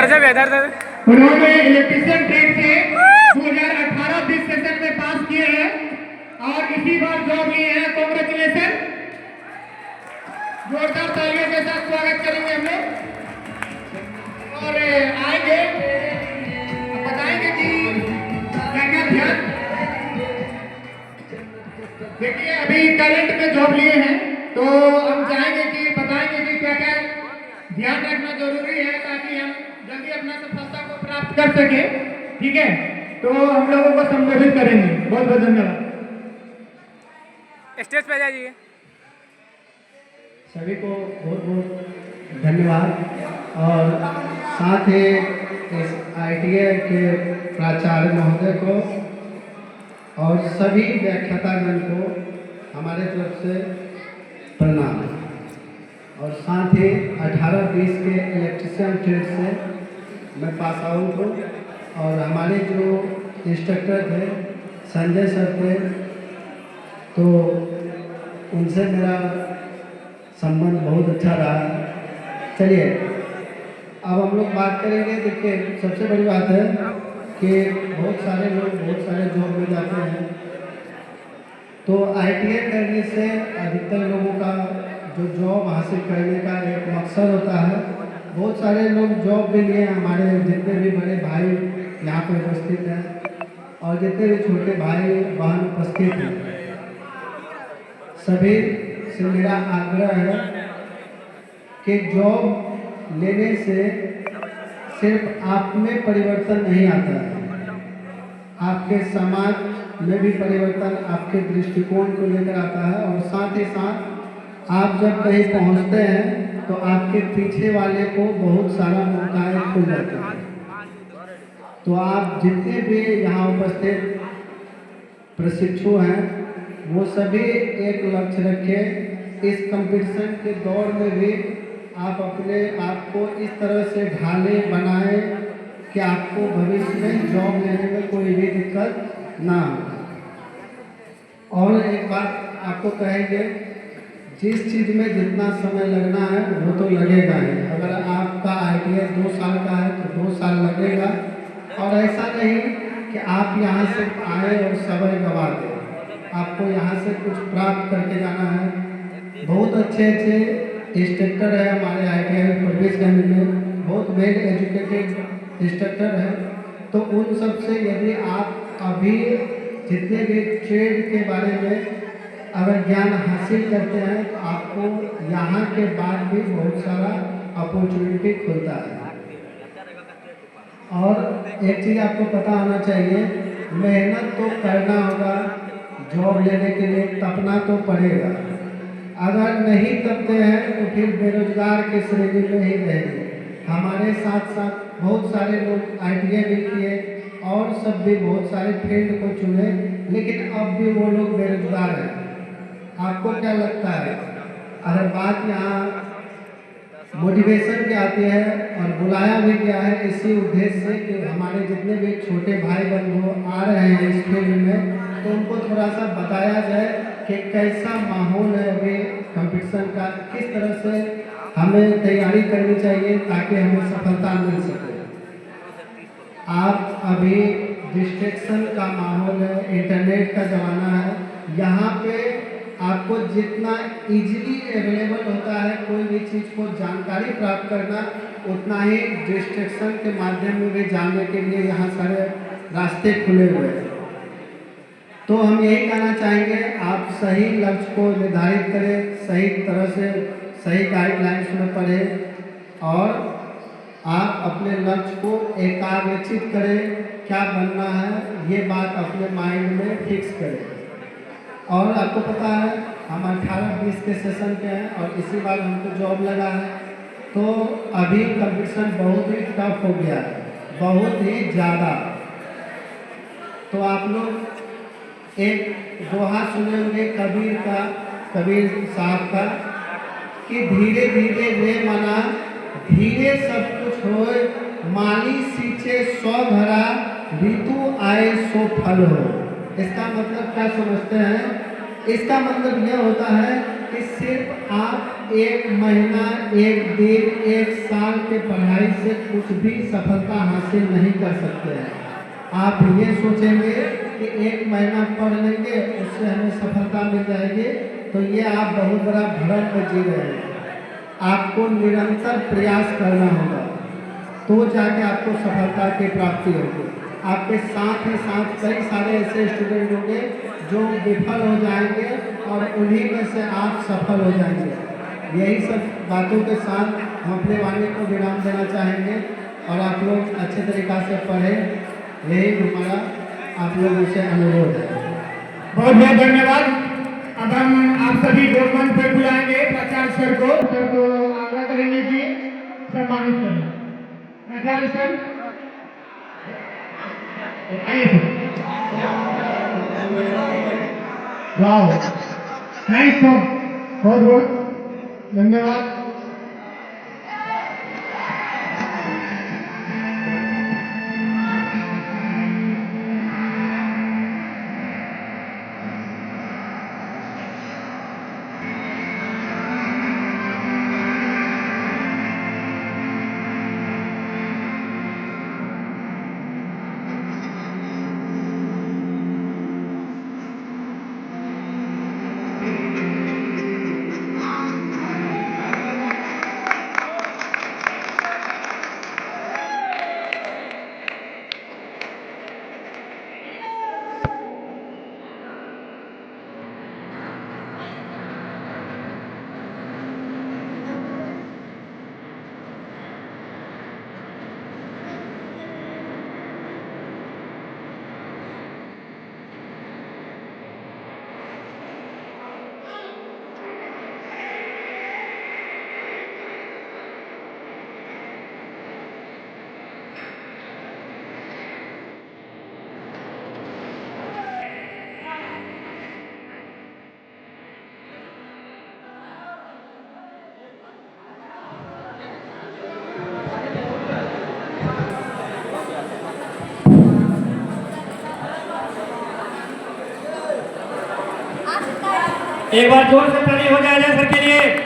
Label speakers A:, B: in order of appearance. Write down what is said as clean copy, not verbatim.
A: उन्होंने electrician trade से 2018-20 session में पास किए हैं और इसी बार जॉब लिए हैं। कांग्रेचुलेशन, जोरदार तालियों के साथ स्वागत करेंगे हम लोग और आएंगे बताएंगे कि क्या क्या ध्यान। देखिए अभी करंट में जॉब लिए हैं तो हम चाहेंगे कि बताएंगे कि क्या क्या ध्यान रखना जरूरी है ताकि हम जल्दी अपना सफलता को प्राप्त कर सके। ठीक है, तो हम लोगों को संबोधित करेंगे। बहुत बहुत धन्यवाद।
B: स्टेज पे जाइए।
C: सभी को बहुत बहुत धन्यवाद और साथ ही इस ITI के प्राचार्य महोदय को और सभी व्याख्यातागण को हमारे तरफ से प्रणाम। और साथ ही 18-20 के इलेक्ट्रिशियन ट्रेड से मैं पास आउट हूँ और हमारे जो इंस्ट्रक्टर थे संजय सर थे तो उनसे मेरा संबंध बहुत अच्छा रहा। चलिए अब हम लोग बात करेंगे। देखिए सबसे बड़ी बात है कि बहुत सारे लोग बहुत सारे जॉब में जाते हैं तो ITI करने से अधिकतर लोगों का जो जॉब हासिल करने का एक मकसद होता है। बहुत सारे लोग जॉब भी लिए, हमारे जितने भी बड़े भाई यहाँ पर उपस्थित हैं और जितने भी छोटे भाई बहन उपस्थित हैं, सभी से मेरा आग्रह है कि जॉब लेने से सिर्फ आप में परिवर्तन नहीं आता है, आपके समाज में भी परिवर्तन आपके दृष्टिकोण को लेकर आता है। और साथ ही साथ आप जब कहीं पहुंचते हैं तो आपके पीछे वाले को बहुत सारा मौकाएं खुल जाते हैं। तो आप जितने भी यहाँ उपस्थित प्रशिक्षु हैं वो सभी एक लक्ष्य रखें। इस कंपटीशन के दौर में भी आप अपने आप को इस तरह से ढालें बनाएं कि आपको भविष्य में जॉब लेने में कोई भी दिक्कत ना हो। और एक बात आपको कहेंगे, जिस चीज़ में जितना समय लगना है वो तो लगेगा ही। अगर आपका ITI 2 साल का है तो 2 साल लगेगा। और ऐसा नहीं कि आप यहाँ से आए और समय गवा दें, आपको यहाँ से कुछ प्राप्त करके जाना है। बहुत अच्छे अच्छे इंस्ट्रक्टर है हमारे ITI प्रवेशगंज में, बहुत वेल एजुकेटेड इंस्ट्रक्टर है। तो उन सब से यदि आप अभी जितने भी ट्रेड के बारे में अगर ज्ञान हासिल करते हैं तो आपको यहाँ के बाद भी बहुत सारा अपॉर्चुनिटी खुलता है। और एक चीज़ आपको पता होना चाहिए, मेहनत तो करना होगा, जॉब लेने के लिए तपना तो पड़ेगा। अगर नहीं तपते हैं तो फिर बेरोजगार के श्रेणी में ही रहेंगे। हमारे साथ साथ बहुत सारे लोग ITI भी किए और सब भी बहुत सारे फील्ड को चुने, लेकिन अब भी वो लोग बेरोजगार हैं। आपको क्या लगता है? अगर बात यहाँ मोटिवेशन की आती है और बुलाया भी गया है इसी उद्देश्य से कि हमारे जितने भी छोटे भाई बहन वो आ रहे हैं इस फील्ड में, तो उनको थोड़ा सा बताया जाए कि कैसा माहौल है अभी कंपटीशन का, किस तरह से हमें तैयारी करनी चाहिए ताकि हमें सफलता मिल सके। आप अभी डिस्ट्रैक्शन का माहौल है, इंटरनेट का ज़माना है, यहाँ पे आपको जितना इजीली अवेलेबल होता है कोई भी चीज़ को जानकारी प्राप्त करना, उतना ही डिस्ट्रैक्शन के माध्यम में भी जानने के लिए यहाँ सारे रास्ते खुले हुए हैं। तो हम यही कहना चाहेंगे, आप सही लक्ष्य को निर्धारित करें, सही तरह से सही गाइडलाइंस में पढ़ें और आप अपने लक्ष्य को एकाग्रचित करें। क्या बनना है ये बात अपने माइंड में फिक्स करें। और आपको पता है हम 18-20 के सेशन पे हैं और इसी बार हमको जॉब लगा है, तो अभी कंपटीशन बहुत ही टफ हो गया है, बहुत ही ज़्यादा। तो आप लोग एक दोहा सुने होंगे कबीर का, कबीर साहब का, कि धीरे धीरे वे मना धीरे सब कुछ होए, माली सींचे 100 घड़ा ऋतु आए सो फल हो। इसका मतलब क्या समझते हैं इसका मतलब यह होता है कि सिर्फ आप 1 महीना, 1 दिन, 1 साल के पढ़ाई से कुछ भी सफलता हासिल नहीं कर सकते हैं। आप ये सोचेंगे कि 1 महीना पढ़ लेंगे उससे हमें सफलता मिल जाएगी, तो ये आप बहुत बड़ा भ्रम में जी रहे हैं। आपको निरंतर प्रयास करना होगा, तो जाके आपको सफलता की प्राप्ति होगी। आपके साथ ही साथ कई सारे ऐसे स्टूडेंट होंगे जो विफल हो जाएंगे और उन्हीं में से आप सफल हो जाएंगे। यही सब बातों के साथ हम अपने वाणी को विराम देना चाहेंगे और आप लोग अच्छे तरीक़ा से पढ़ें, यही हमारा आप लोगों से अनुरोध है।
A: बहुत बहुत धन्यवाद। अब हम आप सभी को मंच पर बुलाएंगे प्राचार्य सर को आग्रह करेंगे कि सम्मानित करें। प्राचार्य सर वाह, थैंक्स बहुत बहुत धन्यवाद।
B: एक बार जोर से ताली हो जाए सर के लिए।